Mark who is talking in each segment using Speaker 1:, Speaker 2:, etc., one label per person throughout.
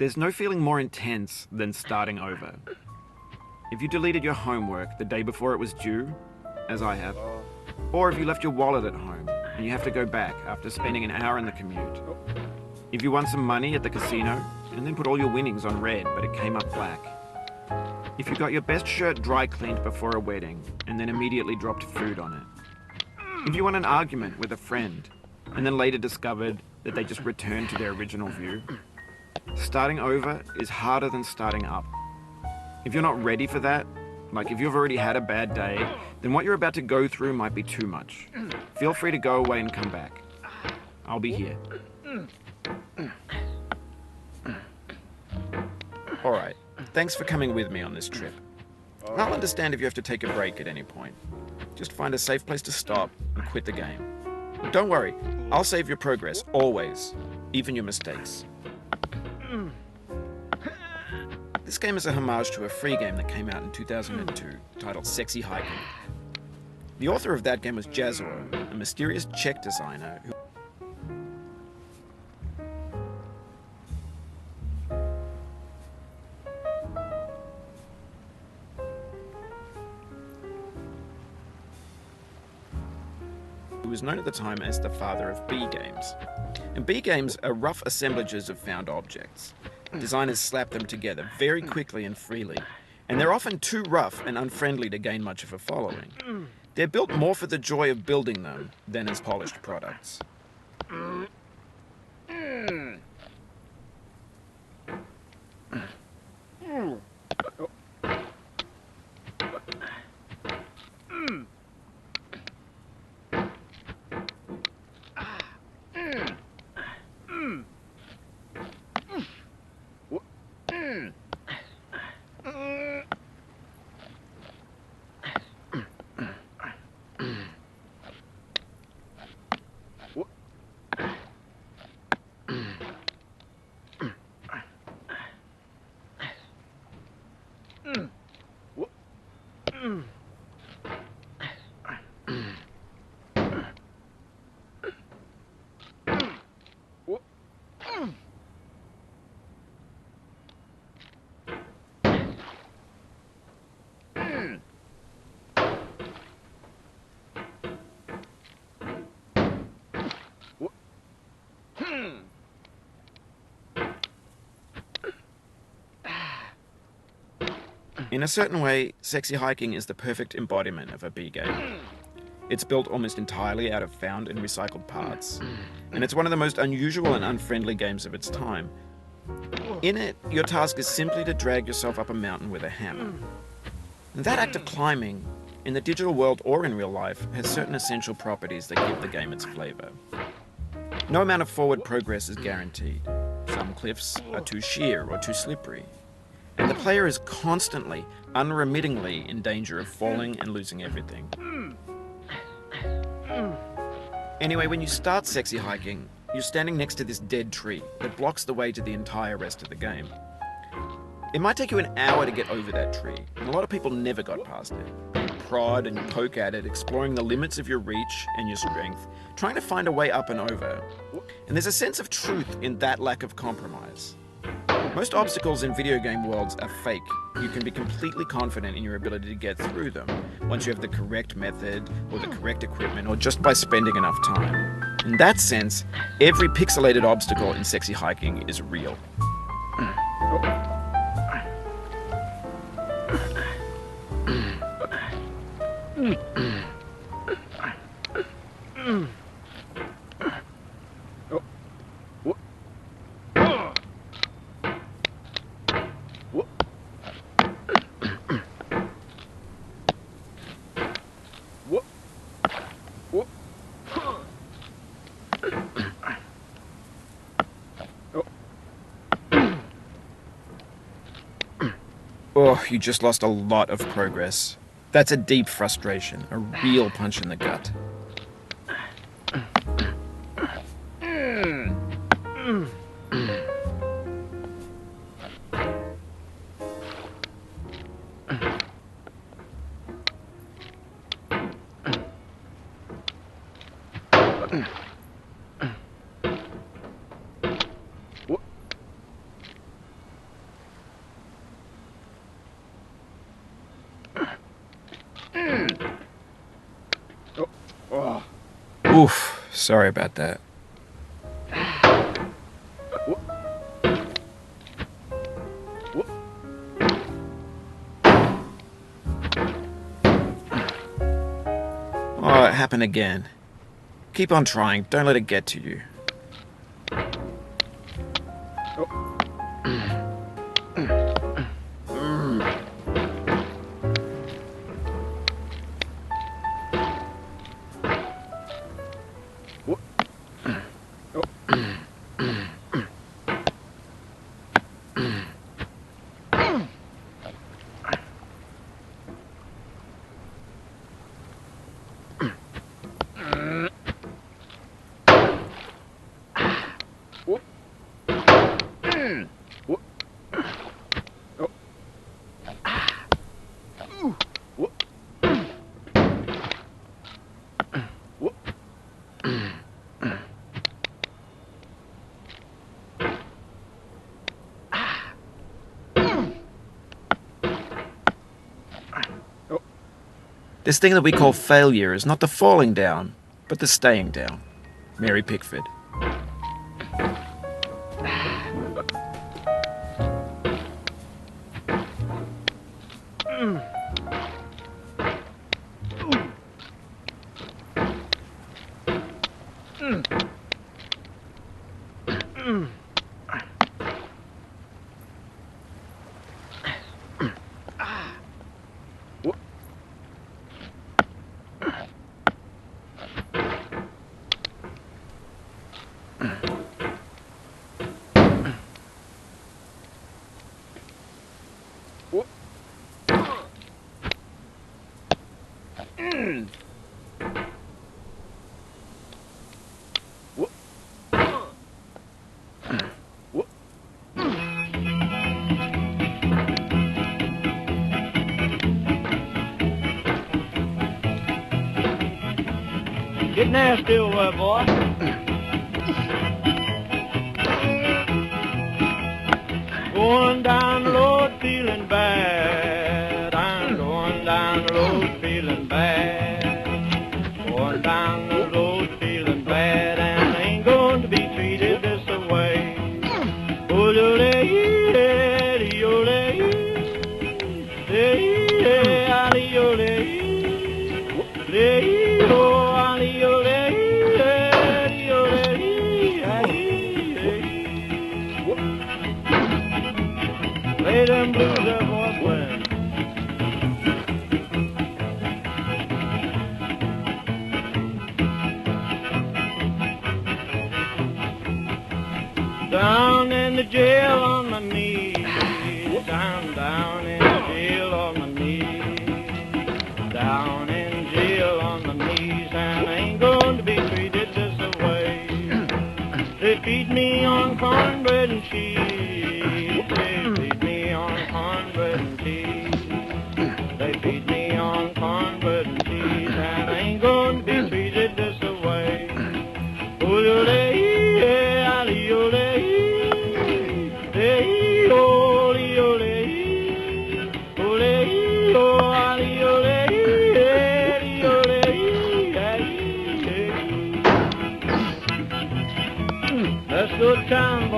Speaker 1: There's no feeling more intense than starting over. If you deleted your homework the day before it was due, as I have, or if you left your wallet at home and you have to go back after spending an hour in the commute. If you won some money at the casino and then put all your winnings on red but it came up black. If you got your best shirt dry cleaned before a wedding and then immediately dropped food on it. If you won an argument with a friend and then later discovered that they just returned to their original view. Starting over is harder than starting up. If you're not ready for that, like if you've already had a bad day, then what you're about to go through might be too much. Feel free to go away and come back. I'll be here. Alright, thanks for coming with me on this trip. I'll understand if you have to take a break at any point. Just find a safe place to stop and quit the game. Don't worry, I'll save your progress, always, even your mistakes. This game is a homage to a free game that came out in 2002, titled Sexy Hiking. The author of that game was Jazoro, a mysterious Czech designer who was known at the time as the father of B games. And B games are rough assemblages of found objects. Designers slap them together very quickly and freely, and they're often too rough and unfriendly to gain much of a following. They're built more for the joy of building them than as polished products. In a certain way, Sexy Hiking is the perfect embodiment of a B game. It's built almost entirely out of found and recycled parts, and it's one of the most unusual and unfriendly games of its time. In it, your task is simply to drag yourself up a mountain with a hammer. And that act of climbing, in the digital world or in real life, has certain essential properties that give the game its flavor. No amount of forward progress is guaranteed. Some cliffs are too sheer or too slippery. And the player is constantly, unremittingly in danger of falling and losing everything. Anyway, when you start Sexy Hiking, you're standing next to this dead tree that blocks the way to the entire rest of the game. It might take you an hour to get over that tree, and a lot of people never got past it. You prod and poke at it, exploring the limits of your reach and your strength, trying to find a way up and over. And there's a sense of truth in that lack of compromise. Most obstacles in video game worlds are fake. You can be completely confident in your ability to get through them once you have the correct method or the correct equipment or just by spending enough time. In that sense, every pixelated obstacle in sexy hiking is real. Oh, you just lost a lot of progress. That's a deep frustration, a real punch in the gut. Oof, sorry about that. Oh, it happened again. Keep on trying, don't let it get to you. This thing that we call failure is not the falling down, but the staying down. Mary Pickford.
Speaker 2: Get nasty over there, boy. Going down the road feeling bad. I'm going down the road feeling bad. Going down the road feeling bad, and I ain't going to be treated this way. Play them blues up, boy, playing. Down in the jail on my knees, down in the jail on my knees, down in jail on my knees, and I ain't going to be treated this way. They feed me on cornbread and cheese, they feed me on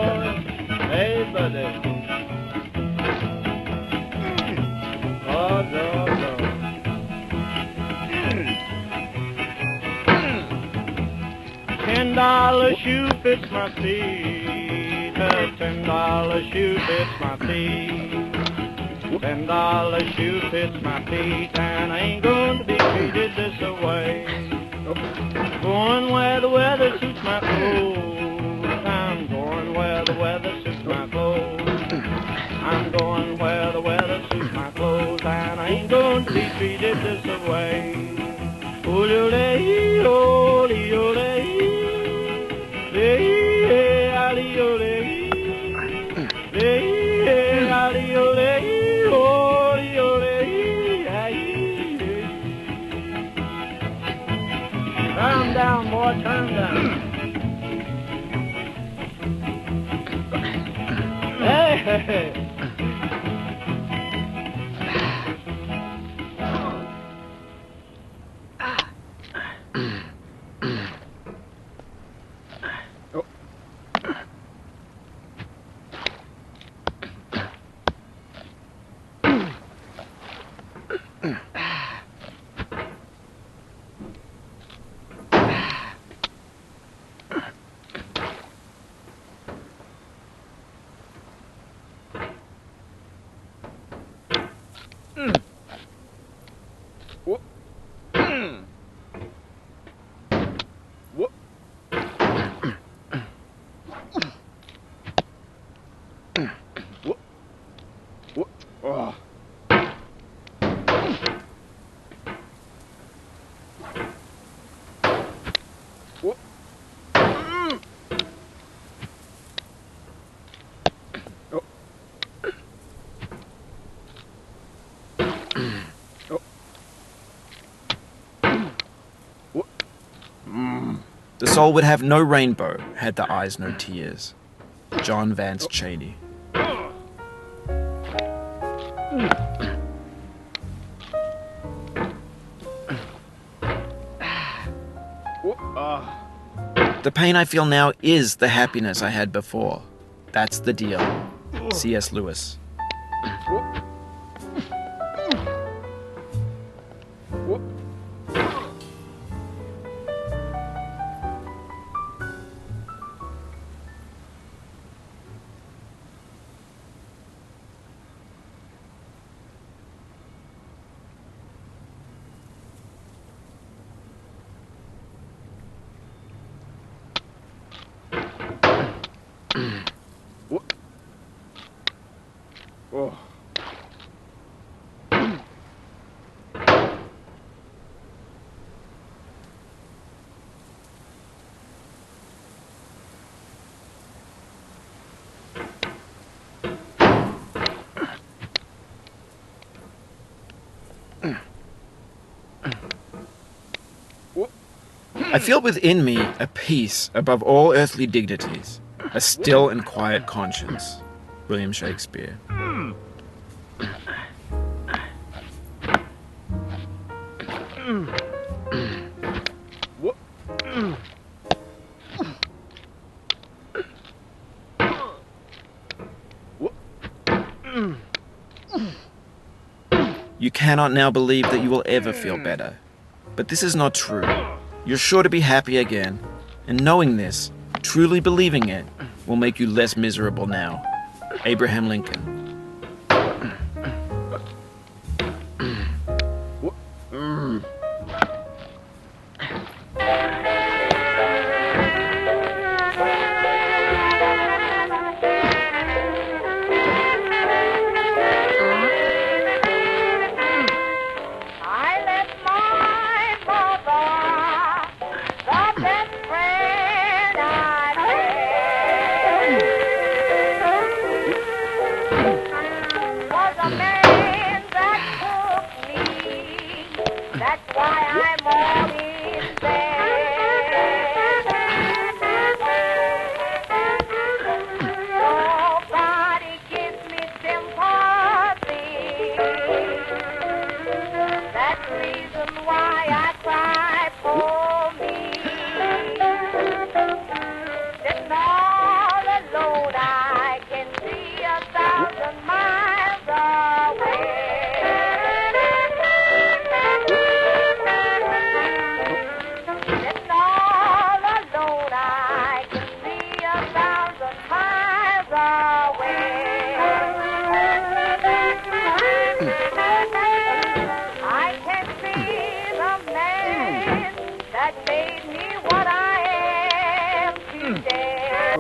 Speaker 2: boy. Hey, buddy. Oh, no. $10 shoe fits my feet. A $10 shoe fits my feet. $10 shoe fits my feet, and I ain't going to be treated this way. Going where the weather suits my clothes. I'm going where the weather suits my clothes. I'm going where the weather suits my clothes, and I ain't going to be treated this way. Ole, ole, ole, turn down, boy, turn down. Hey!
Speaker 1: The soul would have no rainbow, had the eyes no tears. John Vance Cheney. The pain I feel now is the happiness I had before. That's the deal. C.S. Lewis. I feel within me a peace above all earthly dignities, a still and quiet conscience. William Shakespeare. You cannot now believe that you will ever feel better. But this is not true. You're sure to be happy again, and knowing this, truly believing it, will make you less miserable now. Abraham Lincoln.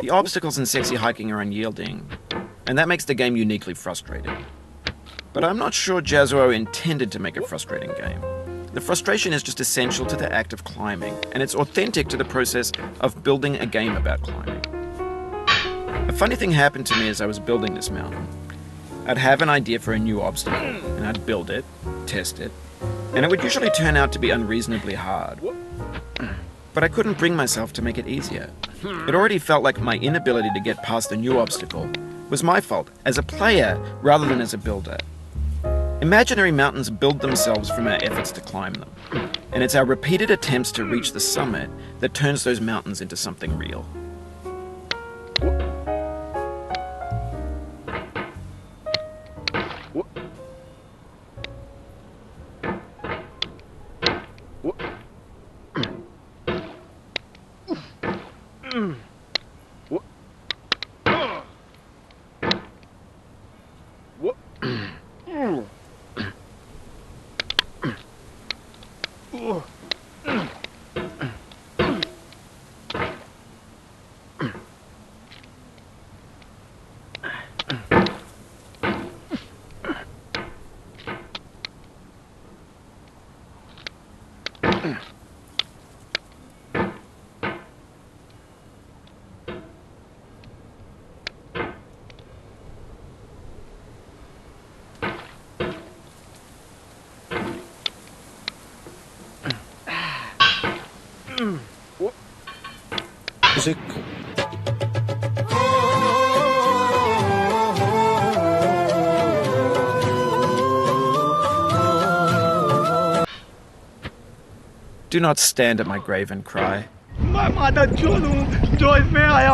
Speaker 1: The obstacles in sexy hiking are unyielding, and that makes the game uniquely frustrating. But I'm not sure Jazzuo intended to make a frustrating game. The frustration is just essential to the act of climbing, and it's authentic to the process of building a game about climbing. A funny thing happened to me as I was building this mountain. I'd have an idea for a new obstacle, and I'd build it, test it, and it would usually turn out to be unreasonably hard. But I couldn't bring myself to make it easier. It already felt like my inability to get past the new obstacle was my fault as a player rather than as a builder. Imaginary mountains build themselves from our efforts to climb them, and it's our repeated attempts to reach the summit that turns those mountains into something real.
Speaker 3: Music.
Speaker 1: Do not stand at my grave and cry.
Speaker 2: Mama đã chưa luôn, rồi mẹ ơi.